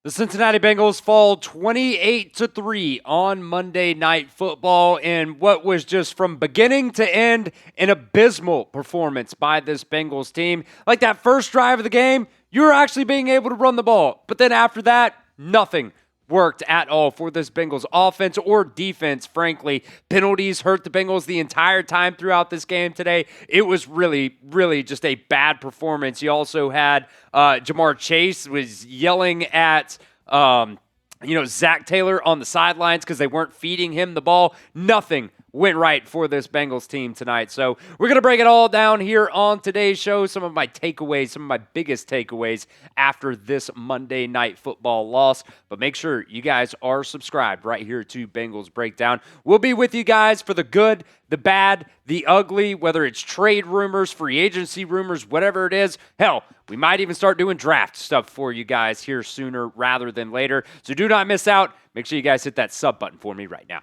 The Cincinnati Bengals fall 28-3 on Monday Night Football in what was just from beginning to end an abysmal performance by this Bengals team. Like that first drive of the game, you were actually being able to run the ball. But then after that, nothing worked at all for this Bengals offense or defense, frankly. Penalties hurt the Bengals the entire time throughout this game today. It was really, really just a bad performance. You also had Jamar Chase was yelling at Zac Taylor on the sidelines because they weren't feeding him the ball. Nothing went right for this Bengals team tonight. So we're going to break it all down here on today's show. Some of my takeaways, some of my biggest takeaways after this Monday Night Football loss. But make sure you guys are subscribed right here to Bengals Breakdown. We'll be with you guys for the good, the bad, the ugly, whether it's trade rumors, free agency rumors, whatever it is. Hell, we might even start doing draft stuff for you guys here sooner rather than later. So do not miss out. Make sure you guys hit that sub button for me right now.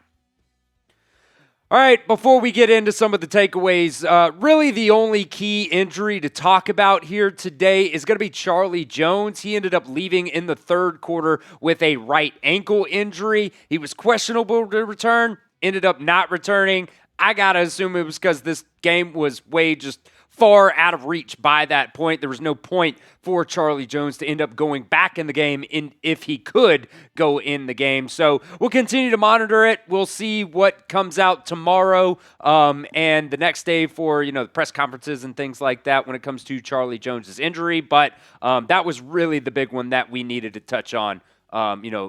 All right, before we get into some of the takeaways, really the only key injury to talk about here today is going to be Charlie Jones. He ended up leaving in the third quarter with a right ankle injury. He was questionable to return, ended up not returning. I got to assume it was because this game was way just far out of reach by that point. There was no point for Charlie Jones to end up going back in the game if he could go in the game. So we'll continue to monitor it. We'll see what comes out tomorrow and the next day for the press conferences and things like that when it comes to Charlie Jones's injury. But that was really the big one that we needed to touch on,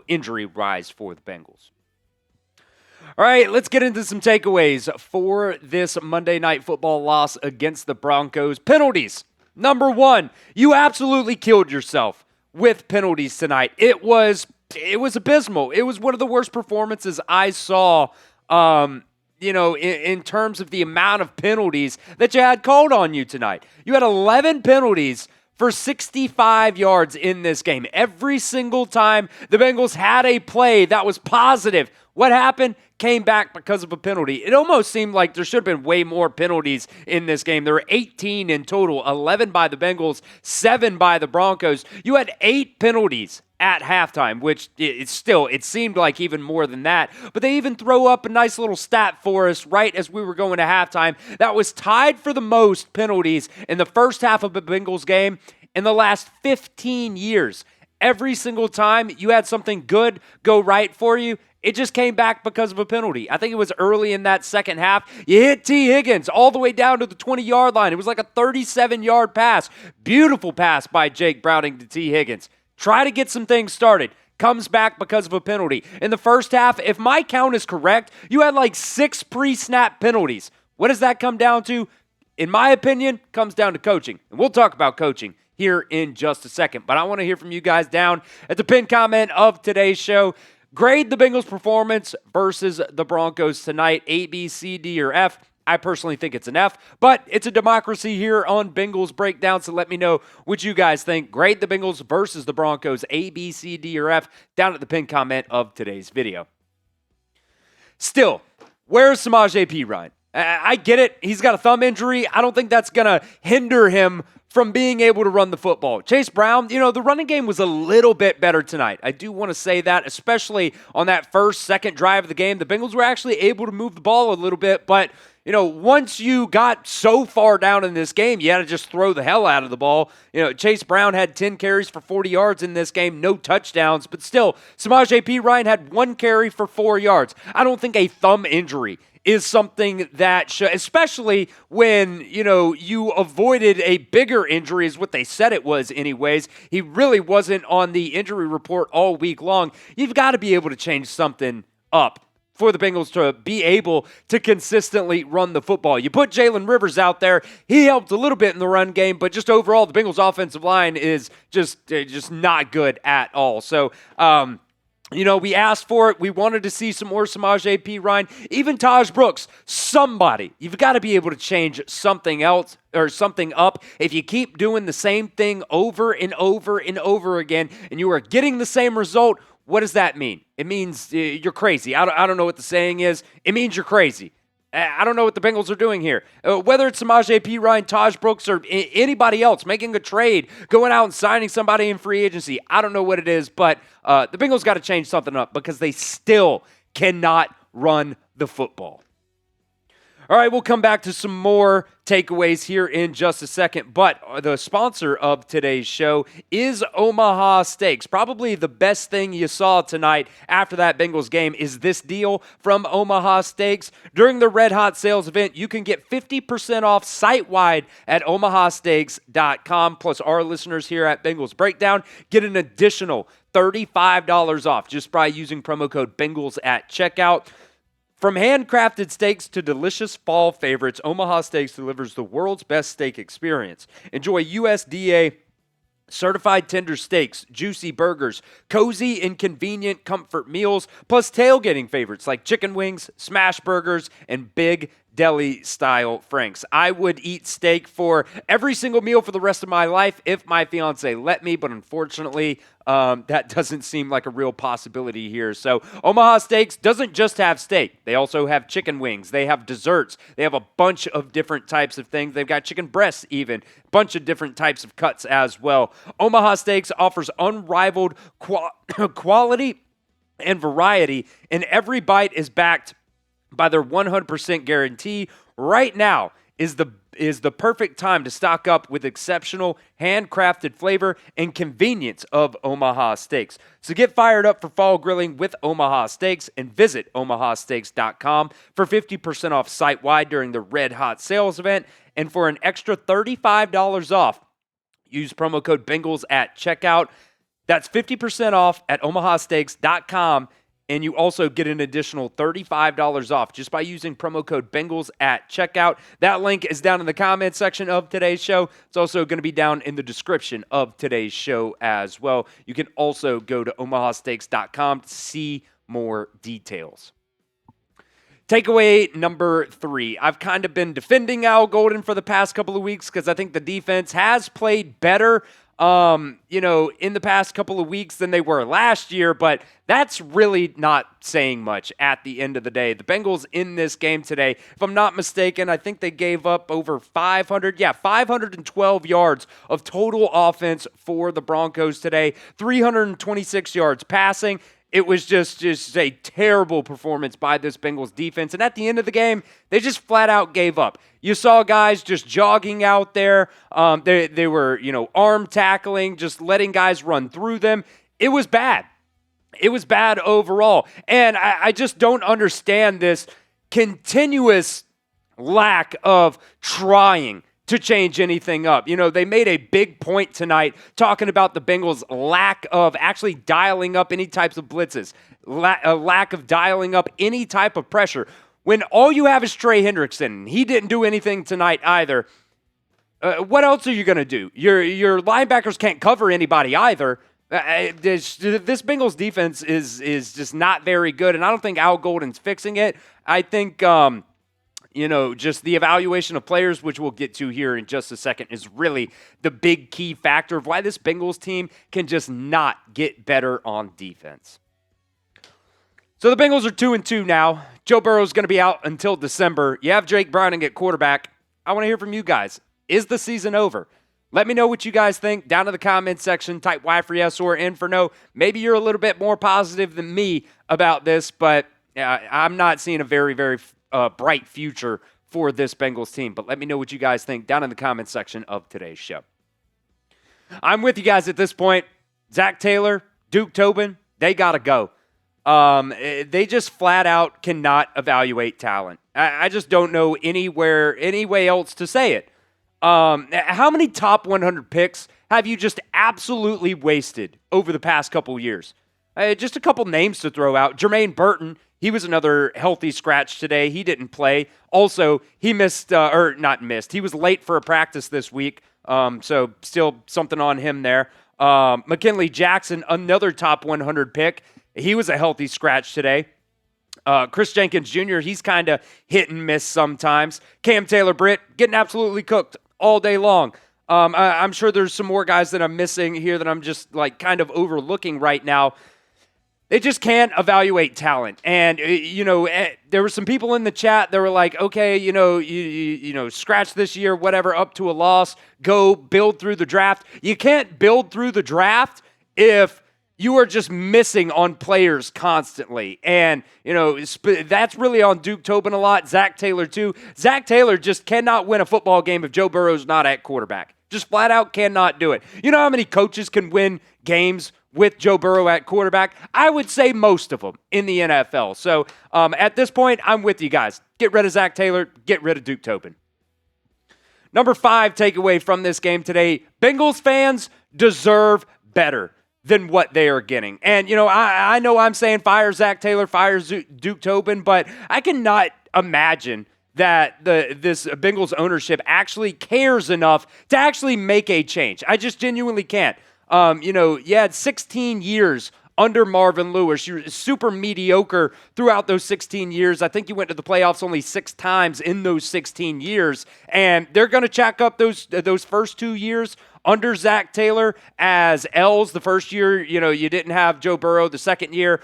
injury-wise for the Bengals. All right, let's get into some takeaways for this Monday Night Football loss against the Broncos. Penalties. Number one, you absolutely killed yourself with penalties tonight. It was abysmal. It was one of the worst performances I saw, in terms of the amount of penalties that you had called on you tonight. You had 11 penalties for 65 yards in this game. Every single time the Bengals had a play that was positive, what happened? Came back because of a penalty. It almost seemed like there should have been way more penalties in this game. There were 18 in total, 11 by the Bengals, 7 by the Broncos. You had 8 penalties at halftime, which it seemed like even more than that. But they even throw up a nice little stat for us right as we were going to halftime. That was tied for the most penalties in the first half of a Bengals game in the last 15 years. Every single time you had something good go right for you, it just came back because of a penalty. I think it was early in that second half. You hit T. Higgins all the way down to the 20-yard line. It was like a 37-yard pass. Beautiful pass by Jake Browning to T. Higgins. Try to get some things started. Comes back because of a penalty. In the first half, if my count is correct, you had like 6 pre-snap penalties. What does that come down to? In my opinion, comes down to coaching. And we'll talk about coaching here in just a second. But I want to hear from you guys down at the pinned comment of today's show. Grade the Bengals' performance versus the Broncos tonight, A, B, C, D, or F. I personally think it's an F, but it's a democracy here on Bengals Breakdown, so let me know what you guys think. Grade the Bengals versus the Broncos, A, B, C, D, or F, down at the pinned comment of today's video. Still, where's Samaje Perine? I get it. He's got a thumb injury. I don't think that's going to hinder him from being able to run the football. Chase Brown, the running game was a little bit better tonight. I do want to say that, especially on that second drive of the game. The Bengals were actually able to move the ball a little bit, but once you got so far down in this game, you had to just throw the hell out of the ball. Chase Brown had 10 carries for 40 yards in this game, no touchdowns, but still, Samaje Perine had 1 carry for 4 yards. I don't think a thumb injury is something that especially when, you avoided a bigger injury is what they said it was anyways. He really wasn't on the injury report all week long. You've got to be able to change something up for the Bengals to be able to consistently run the football. You put Jalen Rivers out there. He helped a little bit in the run game, but just overall, the Bengals offensive line is just not good at all. So, we asked for it. We wanted to see some more Samaje Perine. Even Taj Brooks, somebody. You've got to be able to change something else or something up. If you keep doing the same thing over and over and over again and you are getting the same result, what does that mean? It means you're crazy. I don't know what the saying is. It means you're crazy. I don't know what the Bengals are doing here. Whether it's Samaje, Perine, Taj Brooks, or anybody else making a trade, going out and signing somebody in free agency, I don't know what it is, but the Bengals got to change something up because they still cannot run the football. All right, we'll come back to some more takeaways here in just a second, but the sponsor of today's show is Omaha Steaks. Probably the best thing you saw tonight after that Bengals game is this deal from Omaha Steaks. During the Red Hot Sales event, you can get 50% off site-wide at omahasteaks.com. Plus, our listeners here at Bengals Breakdown get an additional $35 off just by using promo code Bengals at checkout. From handcrafted steaks to delicious fall favorites, Omaha Steaks delivers the world's best steak experience. Enjoy USDA certified tender steaks, juicy burgers, cozy and convenient comfort meals, plus tailgating favorites like chicken wings, smash burgers, and big deli-style franks. I would eat steak for every single meal for the rest of my life if my fiance let me, but unfortunately, that doesn't seem like a real possibility here. So Omaha Steaks doesn't just have steak. They also have chicken wings. They have desserts. They have a bunch of different types of things. They've got chicken breasts even, a bunch of different types of cuts as well. Omaha Steaks offers unrivaled quality and variety, and every bite is backed by their 100% guarantee. Right now is the perfect time to stock up with exceptional handcrafted flavor and convenience of Omaha Steaks. So get fired up for fall grilling with Omaha Steaks and visit omahasteaks.com for 50% off site-wide during the Red Hot Sales event. And for an extra $35 off, use promo code Bengals at checkout. That's 50% off at omahasteaks.com. And you also get an additional $35 off just by using promo code Bengals at checkout. That link is down in the comment section of today's show. It's also going to be down in the description of today's show as well. You can also go to omahasteaks.com to see more details. Takeaway number 3. I've kind of been defending Al Golden for the past couple of weeks because I think the defense has played better in the past couple of weeks than they were last year, but that's really not saying much at the end of the day. The Bengals in this game today, if I'm not mistaken, I think they gave up over 512 yards of total offense for the Broncos today, 326 yards passing. It was just a terrible performance by this Bengals defense. And at the end of the game, they just flat out gave up. You saw guys just jogging out there. They were, arm tackling, just letting guys run through them. It was bad. It was bad overall. And I just don't understand this continuous lack of trying to change anything up. They made a big point tonight talking about the Bengals' lack of actually dialing up any types of blitzes, a lack of dialing up any type of pressure. When all you have is Trey Hendrickson, he didn't do anything tonight either. What else are you going to do? Your linebackers can't cover anybody either. This Bengals defense is just not very good, and I don't think Al Golden's fixing it. I think just the evaluation of players, which we'll get to here in just a second, is really the big key factor of why this Bengals team can just not get better on defense. So the Bengals are 2-2 now. Joe Burrow is going to be out until December. You have Jake Browning at quarterback. I want to hear from you guys. Is the season over? Let me know what you guys think down in the comments section. Type Y for yes or N for no. Maybe you're a little bit more positive than me about this, but I'm not seeing a very, very bright future for this Bengals team. But let me know what you guys think down in the comments section of today's show. I'm with you guys at this point. Zac Taylor, Duke Tobin, they got to go. They just flat out cannot evaluate talent. I just don't know any way else to say it. How many top 100 picks have you just absolutely wasted over the past couple years? Just a couple names to throw out. Jermaine Burton, he was another healthy scratch today. He didn't play. Also, he he was late for a practice this week, so still something on him there. McKinley Jackson, another top 100 pick. He was a healthy scratch today. Chris Jenkins Jr., he's kind of hit and miss sometimes. Cam Taylor-Britt getting absolutely cooked all day long. I'm sure there's some more guys that I'm missing here that I'm just kind of overlooking right now. They just can't evaluate talent. And, there were some people in the chat that were like, okay, scratch this year, whatever, up to a loss, go build through the draft. You can't build through the draft if you are just missing on players constantly. And, that's really on Duke Tobin a lot, Zac Taylor too. Zac Taylor just cannot win a football game if Joe Burrow's not at quarterback. Just flat out cannot do it. You know how many coaches can win games with Joe Burrow at quarterback? I would say most of them in the NFL. So at this point, I'm with you guys. Get rid of Zac Taylor. Get rid of Duke Tobin. Number 5 takeaway from this game today, Bengals fans deserve better than what they are getting. And, I know I'm saying fire Zac Taylor, fire Duke Tobin, but I cannot imagine that this Bengals ownership actually cares enough to actually make a change. I just genuinely can't. You had 16 years under Marvin Lewis. You're super mediocre throughout those 16 years. I think you went to the playoffs only 6 times in those 16 years, and they're going to chalk up those first 2 years under Zac Taylor as L's. The first year, you didn't have Joe Burrow. The second year,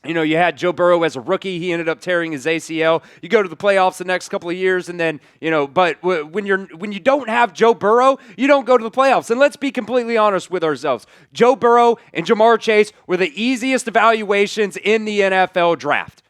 you had Joe Burrow as a rookie. He ended up tearing his ACL. You go to the playoffs the next couple of years, and then, but when you don't have Joe Burrow, you don't go to the playoffs. And let's be completely honest with ourselves. Joe Burrow and Jamar Chase were the easiest evaluations in the NFL draft.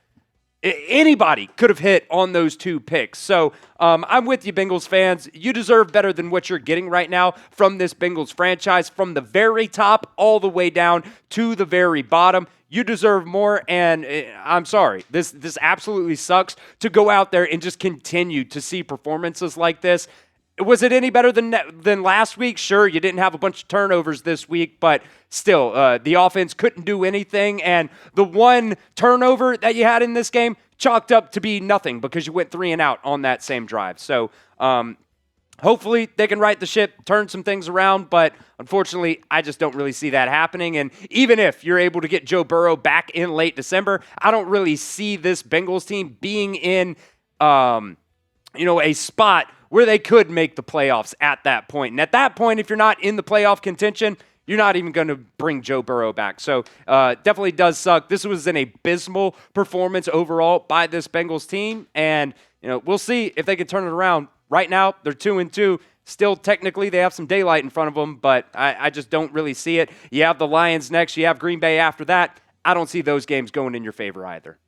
Anybody could have hit on those 2 picks. So I'm with you, Bengals fans. You deserve better than what you're getting right now from this Bengals franchise, from the very top all the way down to the very bottom. You deserve more, and I'm sorry. This absolutely sucks to go out there and just continue to see performances like this. Was it any better than last week? Sure, you didn't have a bunch of turnovers this week, but still, the offense couldn't do anything, and the one turnover that you had in this game chalked up to be nothing because you went 3 and out on that same drive. So hopefully they can right the ship, turn some things around, but unfortunately, I just don't really see that happening. And even if you're able to get Joe Burrow back in late December, I don't really see this Bengals team being in, a spot where they could make the playoffs at that point. And at that point, if you're not in the playoff contention, you're not even going to bring Joe Burrow back. So definitely does suck. This was an abysmal performance overall by this Bengals team. And, we'll see if they can turn it around. Right now, they're 2-2. Still, technically, they have some daylight in front of them, but I just don't really see it. You have the Lions next. You have Green Bay after that. I don't see those games going in your favor either.